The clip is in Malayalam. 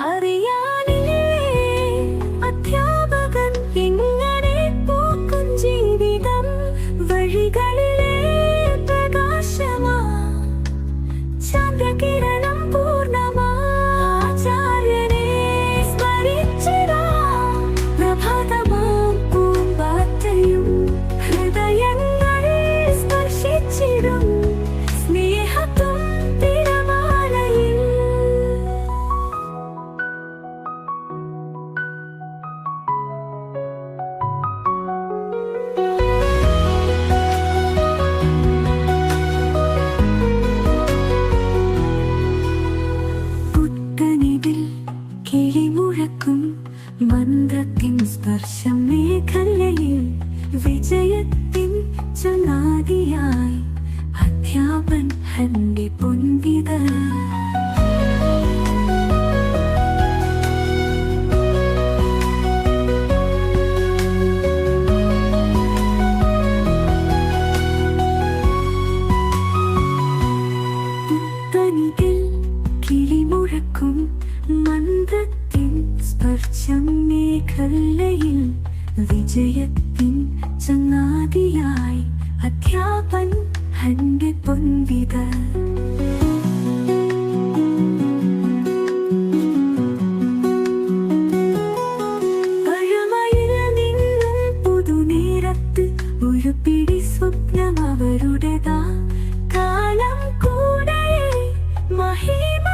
അറിയാനില്ലേ അധ്യാപകൻ എങ്ങനെ പോക്കും ജീവിതം വഴികളിലെ പ്രകാശമാ ചന്ദ്രകിരണം പൂർണ്ണമാ ആചാര്യനെ സ്മരിച്ചിടാം പ്രഭാതമാം പൂമ്പാറ്റയും ഹൃദയങ്ങളെ സ്പർശിച്ചിടും സ്നേഹത്തും തിരമാലയിൽ. പുത്തനിതിൽ കിളിമുഴക്കും മന്ത്രത്തിൻ സ്പർശം മേഖലയിൽ വിജയത്തിൻ ചങ്ങാതിയായി അധ്യാപൻ ഹന്റെ പൊൻവിത. പുത്തനിതിൽ കിളിമുഴക്കും മന്ത്രത്തിൻ സ്പർശം മേഖലയിൽ വിജയത്തിൻ ചങ്ങാതിയായി അധ്യാപൻ ഹന്റെ പൊൻവിത. പഴമയിൽ നിന്നും പുതുനേരത്ത് ഒരു പിടി സ്വപ്നം അവരുടേതാ. കാലം കൂടെ മഹിമ